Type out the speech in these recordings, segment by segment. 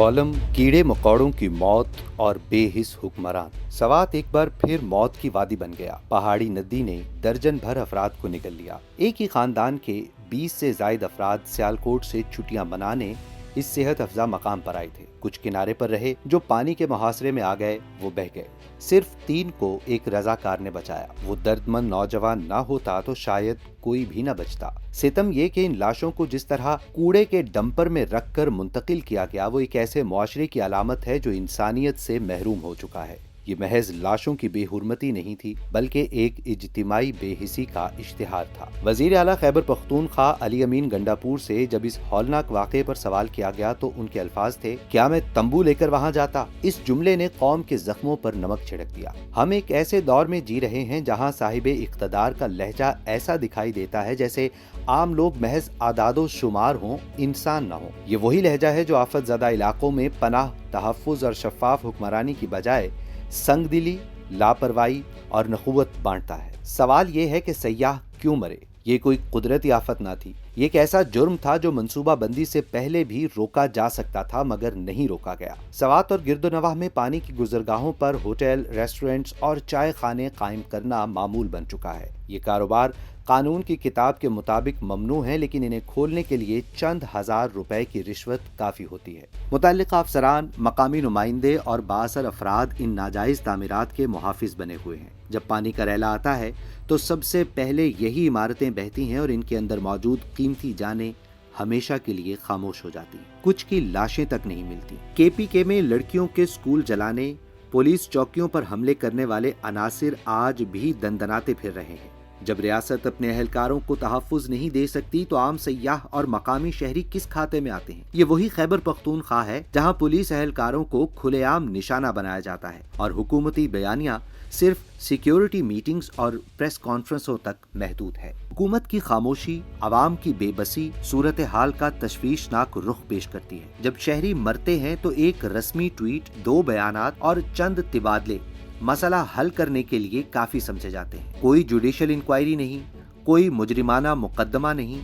Column कीड़े मकोड़ों की मौत और बेहिस हुक्मरान। सवात एक बार फिर मौत की वादी बन गया। पहाड़ी नदी ने दर्जन भर अफराद को निगल लिया। एक ही खानदान के 20 से ज्यादा अफराद सियालकोट से छुट्टियां मनाने इस सेहत अफजा मकाम पर आए थे। कुछ किनारे पर रहे, जो पानी के मुहासरे में आ गए वो बह गए। सिर्फ 3 को एक रजाकार ने बचाया। वो दर्दमंद नौजवान ना होता तो शायद कोई भी न बचता। सितम ये कि इन लाशों को जिस तरह कूड़े के डंपर में रखकर मुंतकिल किया गया, वो एक ऐसे मुआशरे की अलामत है जो इंसानियत से महरूम हो चुका है। ये महज लाशों की बेहुरमती नहीं थी, बल्कि एक इज्तिमाई बेहिसी का इश्तिहार था। वजीर आला खैबर पख्तूनख्वा अली अमीन गंडापुर से जब इस हौलनाक वाक़े पर सवाल किया गया तो उनके अल्फाज थे, क्या मैं तंबू लेकर वहां जाता? इस जुमले ने कौम के जख्मों पर नमक छिड़क दिया। हम एक ऐसे दौर में जी रहे हैं जहां साहिबे इख्तदार का लहजा ऐसा दिखाई देता है जैसे आम लोग महज आदादो शुमार हों, इंसान न हो। ये वही लहजा है जो आफत ज़दा इलाकों में पनाह, तहफ़्फ़ुज़ और शफ़ाफ हुक्मरानी की बजाय संगदिली, लापरवाही और नखुवत बांटता है। सवाल ये है कि सयाह क्यों मरे? ये कोई कुदरती आफत ना थी, ये एक ऐसा जुर्म था जो मंसूबा बंदी से पहले भी रोका जा सकता था, मगर नहीं रोका गया। सवात और गिरदोनवाह में पानी की गुजरगाहों पर होटल, रेस्टोरेंट्स और चाय खाने कायम करना मामूल बन चुका है। ये कारोबार कानून की किताब के मुताबिक ममनू है, लेकिन इन्हें खोलने के लिए चंद हजार रुपए की रिश्वत काफी होती है। मुतल्लिका अफसरान, मकामी नुमाइंदे और बाअसर अफराद इन नाजायज तामीरात के मुहाफिज बने हुए हैं। जब पानी का रैला आता है तो सबसे पहले यही इमारतें बहती हैं और इनके अंदर मौजूद कीमती जानें हमेशा के लिए खामोश हो जाती हैं। कुछ की लाशें तक नहीं मिलती। केपीके में लड़कियों के स्कूल जलाने, पुलिस चौकियों पर हमले करने वाले अनासिर आज भी दंदनाते फिर रहे हैं। जब रियासत अपने अहलकारों को तहफ़्फ़ुज़ नहीं दे सकती तो आम सयाह और मकामी शहरी किस खाते में आते हैं? ये वही खैबर पख्तूनख्वा है जहां पुलिस अहलकारों को खुलेआम निशाना बनाया जाता है और हुकूमती बयानिया सिर्फ सिक्योरिटी मीटिंग्स और प्रेस कॉन्फ्रेंसों तक महदूद है। हुकूमत की खामोशी अवाम की बेबसी सूरत हाल का तशवीशनाक रुख पेश करती है। जब शहरी मरते हैं तो एक रस्मी ट्वीट, 2 बयानात और चंद तिबादले मसला हल करने के लिए काफी समझे जाते हैं। कोई जुडिशियल इंक्वायरी नहीं, कोई मुजरिमाना मुकदमा नहीं,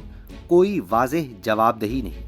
कोई वाज़ेह जवाबदही नहीं।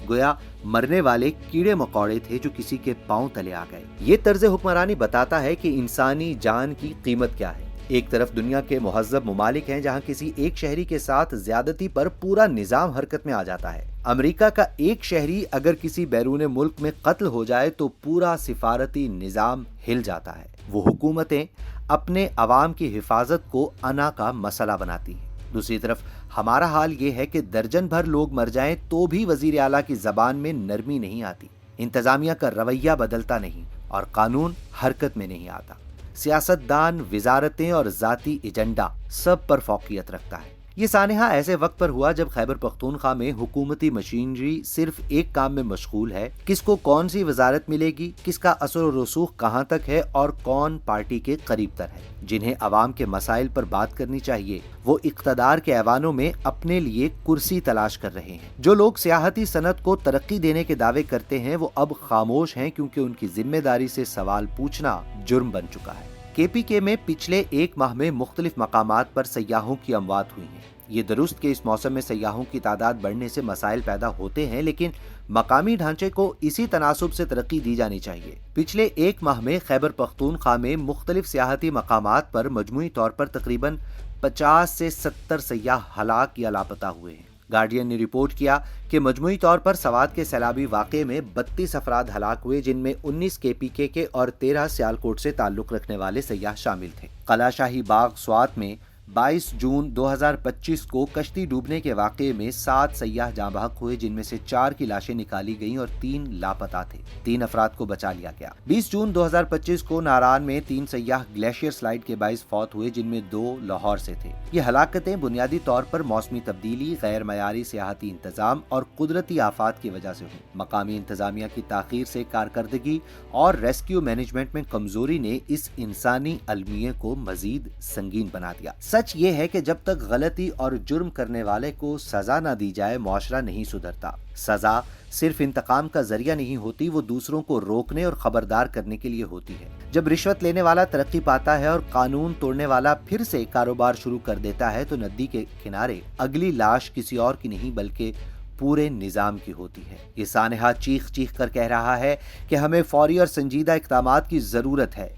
गोया मरने वाले कीड़े मकोड़े थे जो किसी के पांव तले आ गए। ये तर्ज हुक्मरानी बताता है कि इंसानी जान की कीमत क्या है। एक तरफ दुनिया के मुहज़्ज़ब मुमालिक हैं जहां किसी एक शहरी के साथ ज्यादती पर पूरा निजाम हरकत में आ जाता है। अमेरिका का एक शहरी अगर किसी बैरून मुल्क में कत्ल हो जाए तो पूरा सिफारती निजाम हिल जाता है। वो हुकूमतें अपने अवाम की हिफाजत को अना का मसला बनाती हैं। दूसरी तरफ हमारा हाल ये है कि दर्जन भर लोग मर जाएं तो भी वजीर आला की जबान में नरमी नहीं आती, इंतजामिया का रवैया बदलता नहीं और कानून हरकत में नहीं आता। सियासतदान, विजारतें और जाती एजेंडा सब पर फौकियत रखता है। ये सानहा ऐसे वक्त पर हुआ जब खैबर पख्तूनख्वा में हुकूमती मशीनरी सिर्फ एक काम में मशगूल है, किसको कौन सी वजारत मिलेगी, किसका असर और रसूख कहाँ तक है और कौन पार्टी के करीब तर है। जिन्हें अवाम के मसाइल पर बात करनी चाहिए वो इख्तदार के ऐवानों में अपने लिए कुर्सी तलाश कर रहे हैं। जो लोग सियाहती सनत को तरक्की देने के दावे करते हैं वो अब खामोश हैं, क्योंकि उनकी जिम्मेदारी से सवाल पूछना जुर्म बन चुका है। केपीके में पिछले 1 माह में मुख्तलिफ मकामात पर सयाहों की अमवात हुई है। ये दुरुस्त के इस मौसम में सयाहों की तादाद बढ़ने से मसाइल पैदा होते हैं, लेकिन मकामी ढांचे को इसी तनासुब से तरक्की दी जानी चाहिए। पिछले 1 माह में खैबर पख्तूनख्वा में मुख्तलिफ सियाहती मकामात पर मजमूई तौर पर तकरीबन 50 से 70 सयाह हलाक या लापता हुए हैं। गार्डियन ने रिपोर्ट किया कि मजमूई तौर पर सवात के सैलाबी वाक़े में 32 अफराद हलाक हुए, जिनमें 19 केपीके के और 13 सियालकोट से ताल्लुक रखने वाले सयाह शामिल थे। कलाशाही बाग स्वात में 22 जून 2025 को कश्ती डूबने के वाक़े में 7 सयाह जाँ बहक हुए, जिनमें से 4 की लाशें निकाली गईं और 3 लापता थे। 3 अफराद को बचा लिया गया। 20 जून 2025 को नारान में 3 सयाह ग्लेशियर स्लाइड के बाइस फौत हुए, जिनमें 2 लाहौर से थे। ये हलाकतें बुनियादी तौर पर मौसमी तब्दीली, गैर मयारी सियाहती इंतजाम और कुदरती आफात की वजह से हुई। मकामी इंतजामिया की ताखीर से कारकर्दगी और रेस्क्यू मैनेजमेंट में कमजोरी ने इस इंसानी अलमिये को मजीद संगीन बना दिया। सच ये है कि जब तक गलती और जुर्म करने वाले को सजा न दी जाए मुआशरा नहीं सुधरता। सजा सिर्फ इंतकाम का जरिया नहीं होती, वो दूसरों को रोकने और खबरदार करने के लिए होती है। जब रिश्वत लेने वाला तरक्की पाता है और कानून तोड़ने वाला फिर से कारोबार शुरू कर देता है तो नदी के किनारे अगली लाश किसी और की नहीं बल्कि पूरे निजाम की होती है। ये सानहा चीख चीख कर कह रहा है कि हमें फौरी और संजीदा इक़दामात की जरूरत है।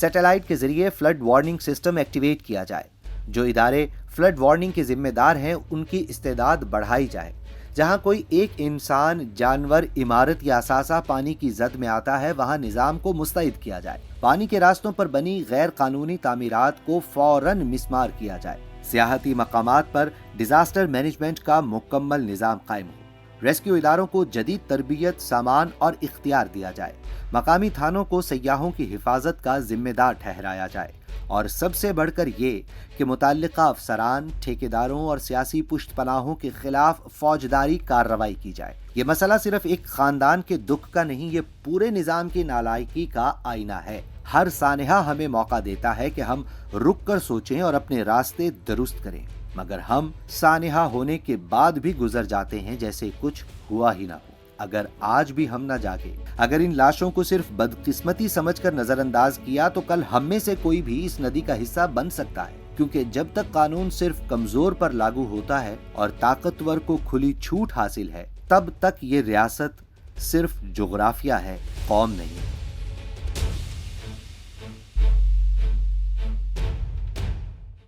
सैटेलाइट के जरिए फ्लड वार्निंग सिस्टम एक्टिवेट किया जाए। जो इदारे फ्लड वार्निंग के जिम्मेदार हैं उनकी इस्तेदाद बढ़ाई जाए। जहां कोई एक इंसान, जानवर, इमारत या असासा पानी की जद में आता है, वहां निजाम को मुस्तैद किया जाए। पानी के रास्तों पर बनी गैर कानूनी तामीरात को फौरन मिसमार किया जाए। सियाहती मकामात पर डिजास्टर मैनेजमेंट का मुकम्मल निजाम कायम हो। रेस्क्यू इदारों को जदीद तरबियत, सामान और इख्तियार दिया जाए। मकामी थानों को सयाहों की हिफाजत का जिम्मेदार ठहराया जाए। और सबसे बढ़कर ये कि मुतल्लिका अफसरान, ठेकेदारों और सियासी पुश्तपनाहों के खिलाफ फौजदारी कार्रवाई की जाए। ये मसला सिर्फ एक खानदान के दुख का नहीं, ये पूरे निजाम की नालायकी का आईना है। हर सानहा हमें मौका देता है कि हम रुक कर सोचें और अपने रास्ते दुरुस्त करें, मगर हम सानहा होने के बाद भी गुजर जाते हैं जैसे कुछ हुआ ही ना हो। अगर आज भी हम न जागे, अगर इन लाशों को सिर्फ बदकिस्मती समझकर नजरअंदाज किया, तो कल हम में से कोई भी इस नदी का हिस्सा बन सकता है। क्योंकि जब तक कानून सिर्फ कमजोर पर लागू होता है और ताकतवर को खुली छूट हासिल है, तब तक ये रियासत सिर्फ जोग्राफिया है, कौम नहीं।